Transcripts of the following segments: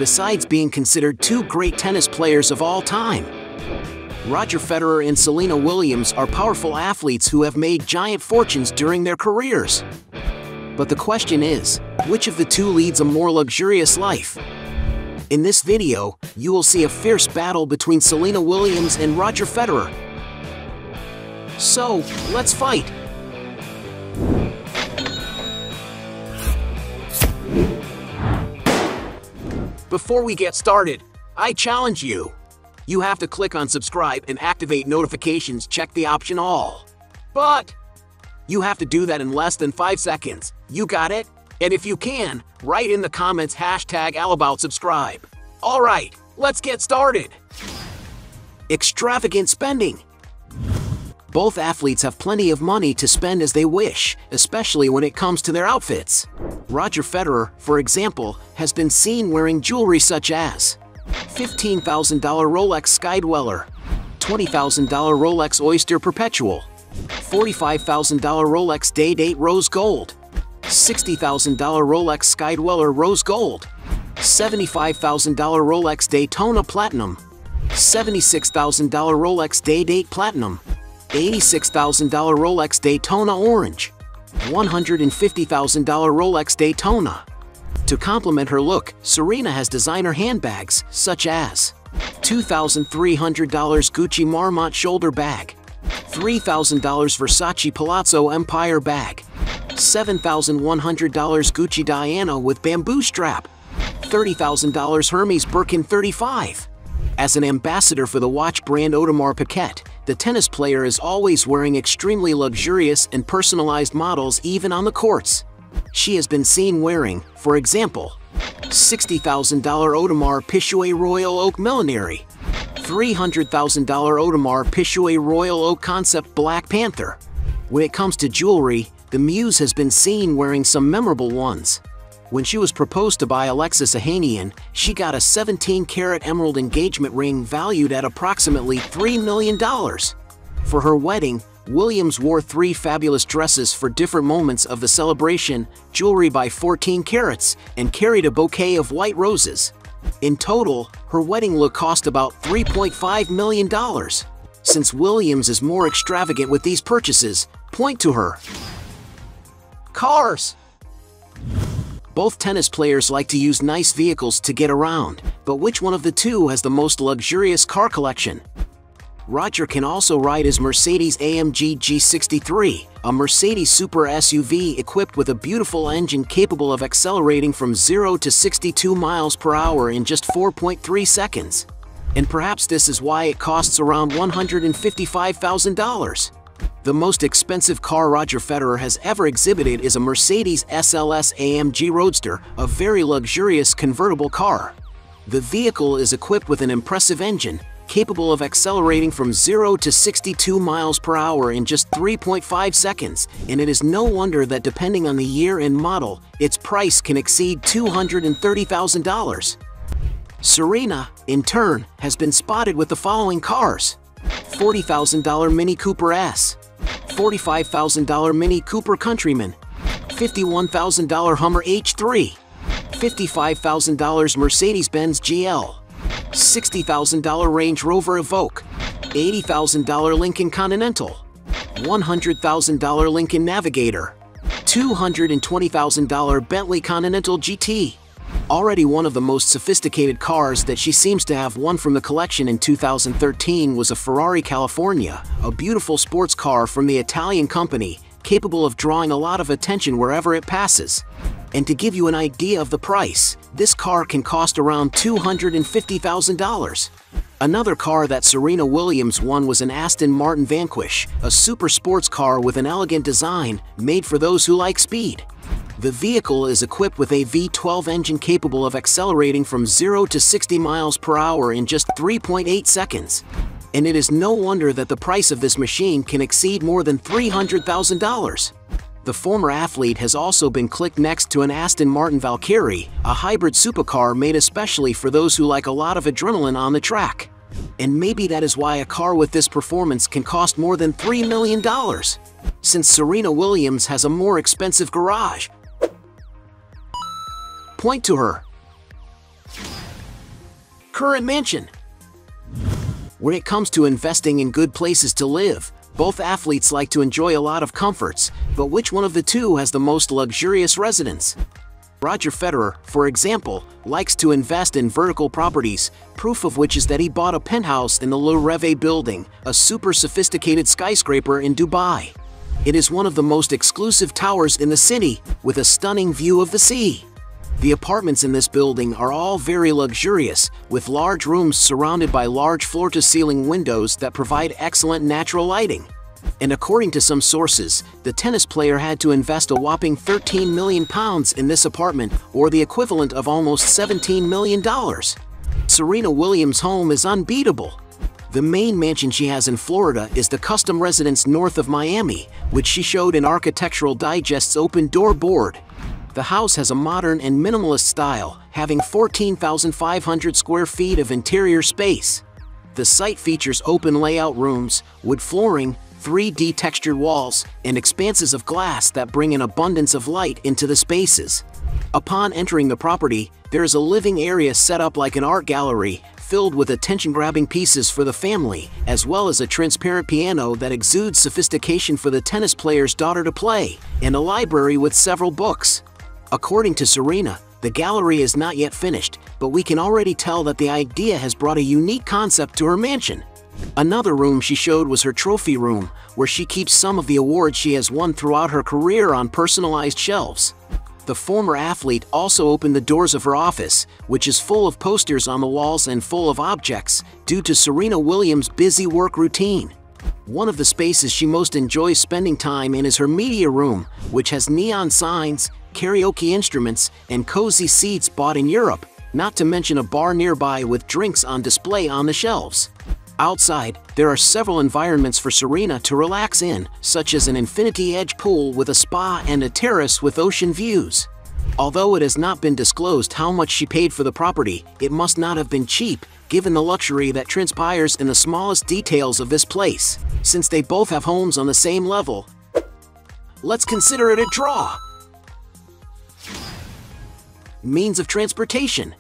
besides being considered two great tennis players of all time. Roger Federer and Serena Williams are powerful athletes who have made giant fortunes during their careers. But the question is, which of the two leads a more luxurious life? In this video, you will see a fierce battle between Serena Williams and Roger Federer. So, let's fight! Before we get started, I challenge you. You have to click on subscribe and activate notifications, check the option all. But you have to do that in less than 5 seconds. You got it? And if you can, write in the comments #allaboutSubscribe. Alright, let's get started. Extravagant spending. Both athletes have plenty of money to spend as they wish, especially when it comes to their outfits. Roger Federer, for example, has been seen wearing jewelry such as $15,000 Rolex Skydweller, $20,000 Rolex Oyster Perpetual, $45,000 Rolex Day-Date Rose Gold, $60,000 Rolex Skydweller Rose Gold, $75,000 Rolex Daytona Platinum, $76,000 Rolex Day-Date Platinum, $86,000 Rolex Daytona Orange, $150,000 Rolex Daytona. To complement her look, Serena has designer handbags such as $2,300 Gucci Marmont shoulder bag, $3,000 Versace Palazzo Empire bag, $7,100 Gucci Diana with bamboo strap, $30,000 Hermes Birkin 35. As an ambassador for the watch brand Audemars Piguet, the tennis player is always wearing extremely luxurious and personalized models even on the courts. She has been seen wearing, for example, $60,000 Audemars Piguet Royal Oak Millinery, $300,000 Audemars Piguet Royal Oak Concept Black Panther. When it comes to jewelry, the Muse has been seen wearing some memorable ones. When she was proposed to by Alexis Ohanian, she got a 17-carat emerald engagement ring valued at approximately $3 million. For her wedding, Williams wore 3 fabulous dresses for different moments of the celebration, jewelry by 14 carats, and carried a bouquet of white roses. In total, her wedding look cost about $3.5 million. Since Williams is more extravagant with these purchases, point to her. Cars. Both tennis players like to use nice vehicles to get around, but which one of the two has the most luxurious car collection? Roger can also ride his Mercedes-AMG G63, a Mercedes super SUV equipped with a beautiful engine capable of accelerating from 0 to 62 miles per hour in just 4.3 seconds. And perhaps this is why it costs around $155,000. The most expensive car Roger Federer has ever exhibited is a Mercedes SLS AMG Roadster, a very luxurious convertible car. The vehicle is equipped with an impressive engine, capable of accelerating from 0 to 62 miles per hour in just 3.5 seconds, and it is no wonder that depending on the year and model, its price can exceed $230,000. Serena, in turn, has been spotted with the following cars: $40,000 Mini Cooper S, $45,000 Mini Cooper Countryman, $51,000 Hummer H3, $55,000 Mercedes-Benz GL, $60,000 Range Rover Evoque, $80,000 Lincoln Continental, $100,000 Lincoln Navigator, $220,000 Bentley Continental GT. Already one of the most sophisticated cars that she seems to have won from the collection in 2013 was a Ferrari California, a beautiful sports car from the Italian company, capable of drawing a lot of attention wherever it passes. And to give you an idea of the price, this car can cost around $250,000. Another car that Serena Williams won was an Aston Martin Vanquish, a super sports car with an elegant design, made for those who like speed. The vehicle is equipped with a V12 engine capable of accelerating from 0 to 60 miles per hour in just 3.8 seconds. And it is no wonder that the price of this machine can exceed more than $300,000. The former athlete has also been clicked next to an Aston Martin Valkyrie, a hybrid supercar made especially for those who like a lot of adrenaline on the track. And maybe that is why a car with this performance can cost more than $3 million. Since Serena Williams has a more expensive garage. Point to her. current mansion. When it comes to investing in good places to live, both athletes like to enjoy a lot of comforts, but which one of the two has the most luxurious residence? Roger Federer, for example, likes to invest in vertical properties, proof of which is that he bought a penthouse in the Le Rêve building, a super sophisticated skyscraper in Dubai. It is one of the most exclusive towers in the city, with a stunning view of the sea. The apartments in this building are all very luxurious, with large rooms surrounded by large floor-to-ceiling windows that provide excellent natural lighting. And according to some sources, the tennis player had to invest a whopping £13 million in this apartment, or the equivalent of almost $17 million. Serena Williams' home is unbeatable. The main mansion she has in Florida is the custom residence north of Miami, which she showed in Architectural Digest's Open Door board. The house has a modern and minimalist style, having 14,500 square feet of interior space. The site features open layout rooms, wood flooring, 3D textured walls, and expanses of glass that bring an abundance of light into the spaces. Upon entering the property, there is a living area set up like an art gallery, filled with attention-grabbing pieces for the family, as well as a transparent piano that exudes sophistication for the tennis player's daughter to play, and a library with several books. According to Serena, the gallery is not yet finished, but we can already tell that the idea has brought a unique concept to her mansion. Another room she showed was her trophy room, where she keeps some of the awards she has won throughout her career on personalized shelves. The former athlete also opened the doors of her office, which is full of posters on the walls and full of objects, due to Serena Williams' busy work routine. One of the spaces she most enjoys spending time in is her media room, which has neon signs, karaoke instruments, and cozy seats bought in Europe, not to mention a bar nearby with drinks on display on the shelves. Outside, there are several environments for Serena to relax in, such as an infinity edge pool with a spa and a terrace with ocean views. Although it has not been disclosed how much she paid for the property, it must not have been cheap, given the luxury that transpires in the smallest details of this place. Since they both have homes on the same level, let's consider it a draw. Means of transportation.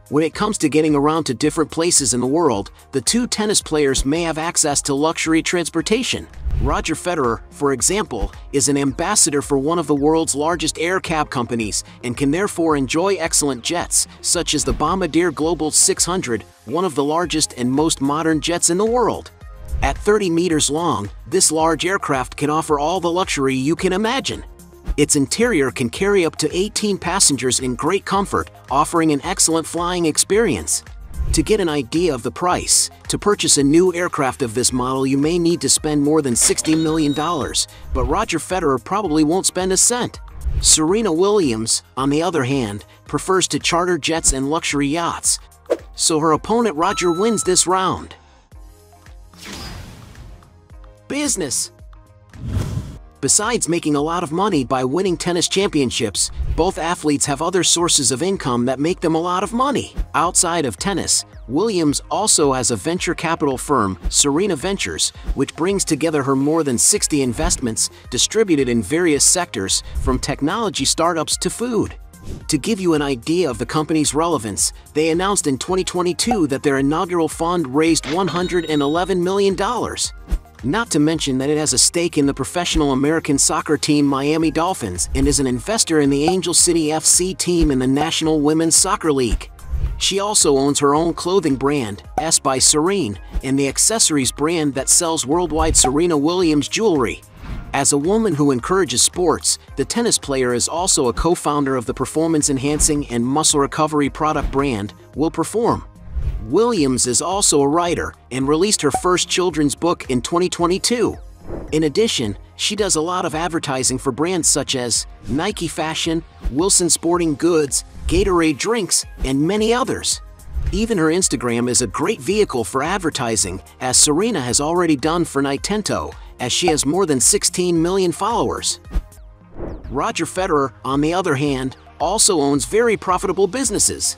When it comes to getting around to different places in the world, the two tennis players may have access to luxury transportation. Roger Federer, for example, is an ambassador for one of the world's largest air cab companies and can therefore enjoy excellent jets, such as the Bombardier Global 600, one of the largest and most modern jets in the world. At 30 meters long, this large aircraft can offer all the luxury you can imagine. Its interior can carry up to 18 passengers in great comfort, offering an excellent flying experience. To get an idea of the price, to purchase a new aircraft of this model you may need to spend more than $60 million, but Roger Federer probably won't spend a cent. Serena Williams, on the other hand, prefers to charter jets and luxury yachts, so her opponent Roger wins this round. Business. Besides making a lot of money by winning tennis championships, both athletes have other sources of income that make them a lot of money. Outside of tennis, Williams also has a venture capital firm, Serena Ventures, which brings together her more than 60 investments distributed in various sectors, from technology startups to food. To give you an idea of the company's relevance, they announced in 2022 that their inaugural fund raised $111 million. Not to mention that it has a stake in the professional American soccer team Miami Dolphins and is an investor in the Angel City FC team in the National Women's Soccer League. She also owns her own clothing brand, S by Serena, and the accessories brand that sells worldwide Serena Williams jewelry. As a woman who encourages sports, the tennis player is also a co-founder of the performance-enhancing and muscle recovery product brand, Will Perform. Williams is also a writer and released her first children's book in 2022. In addition, she does a lot of advertising for brands such as Nike Fashion, Wilson Sporting Goods, Gatorade Drinks, and many others. Even her Instagram is a great vehicle for advertising, as Serena has already done for Nintendo, as she has more than 16 million followers. Roger Federer, on the other hand, also owns very profitable businesses.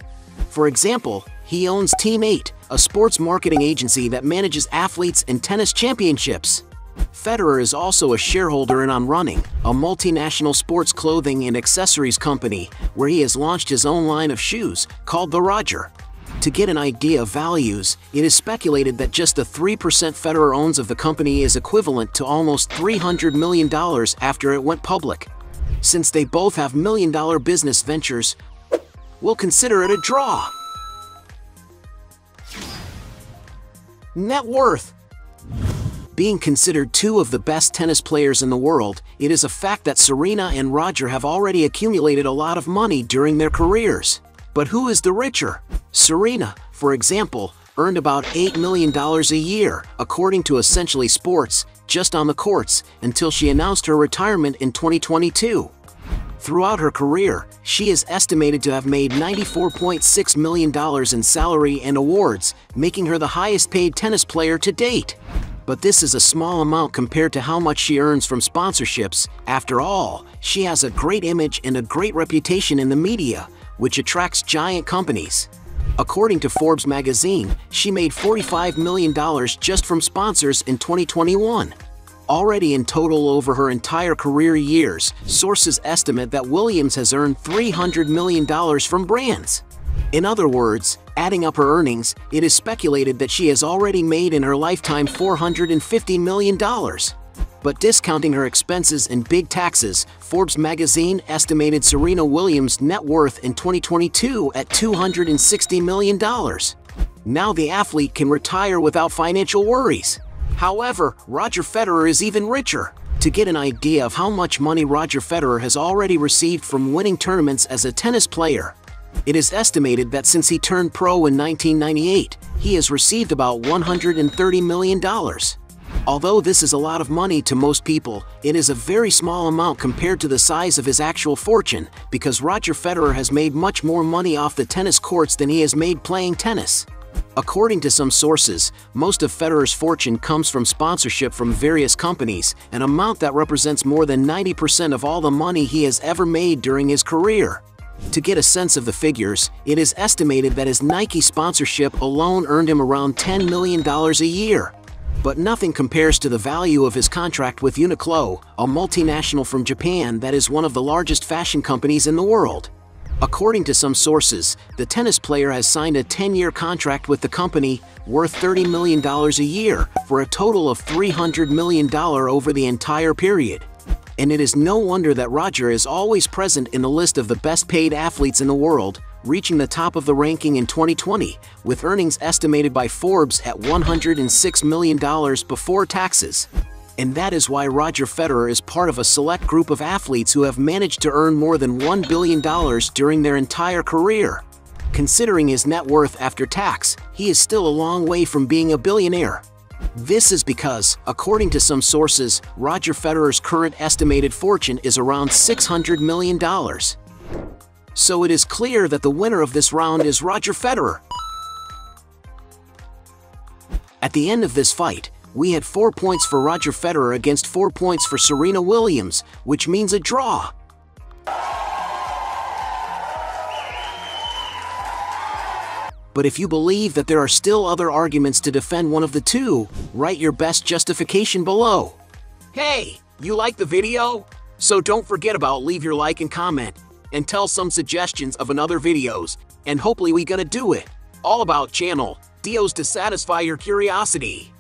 For example, he owns Team 8, a sports marketing agency that manages athletes and tennis championships. Federer is also a shareholder in On Running, a multinational sports clothing and accessories company, where he has launched his own line of shoes, called The Roger. To get an idea of values, it is speculated that just the 3% Federer owns of the company is equivalent to almost $300 million after it went public. Since they both have million-dollar business ventures, we'll consider it a draw. Net worth. Being considered two of the best tennis players in the world, it is a fact that Serena and Roger have already accumulated a lot of money during their careers. But who is the richer? Serena, for example, earned about $8 million a year, according to Essentially Sports, just on the courts, until she announced her retirement in 2022. Throughout her career, she is estimated to have made $94.6 million in salary and awards, making her the highest-paid tennis player to date. But this is a small amount compared to how much she earns from sponsorships. After all, she has a great image and a great reputation in the media, which attracts giant companies. According to Forbes magazine, she made $45 million just from sponsors in 2021. Already in total over her entire career years, sources estimate that Williams has earned $300 million from brands. In other words, adding up her earnings, it is speculated that she has already made in her lifetime $450 million. But discounting her expenses and big taxes, Forbes magazine estimated Serena Williams' net worth in 2022 at $260 million. Now the athlete can retire without financial worries. However, Roger Federer is even richer. To get an idea of how much money Roger Federer has already received from winning tournaments as a tennis player, it is estimated that since he turned pro in 1998, he has received about $130 million. Although this is a lot of money to most people, it is a very small amount compared to the size of his actual fortune, because Roger Federer has made much more money off the tennis courts than he has made playing tennis. According to some sources, most of Federer's fortune comes from sponsorship from various companies, an amount that represents more than 90% of all the money he has ever made during his career. To get a sense of the figures, it is estimated that his Nike sponsorship alone earned him around $10 million a year. But nothing compares to the value of his contract with Uniqlo, a multinational from Japan that is one of the largest fashion companies in the world. According to some sources, the tennis player has signed a 10-year contract with the company, worth $30 million a year, for a total of $300 million over the entire period. And it is no wonder that Roger is always present in the list of the best-paid athletes in the world, reaching the top of the ranking in 2020, with earnings estimated by Forbes at $106 million before taxes. And that is why Roger Federer is part of a select group of athletes who have managed to earn more than $1 billion during their entire career. Considering his net worth after tax, he is still a long way from being a billionaire. This is because, according to some sources, Roger Federer's current estimated fortune is around $600 million. So it is clear that the winner of this round is Roger Federer. At the end of this fight, we had 4 points for Roger Federer against 4 points for Serena Williams, which means a draw. But if you believe that there are still other arguments to defend one of the two, write your best justification below. Hey, you like the video? So don't forget about leave your like and comment, and tell some suggestions of another videos, and hopefully we gonna do it. All about channel, Dios to satisfy your curiosity.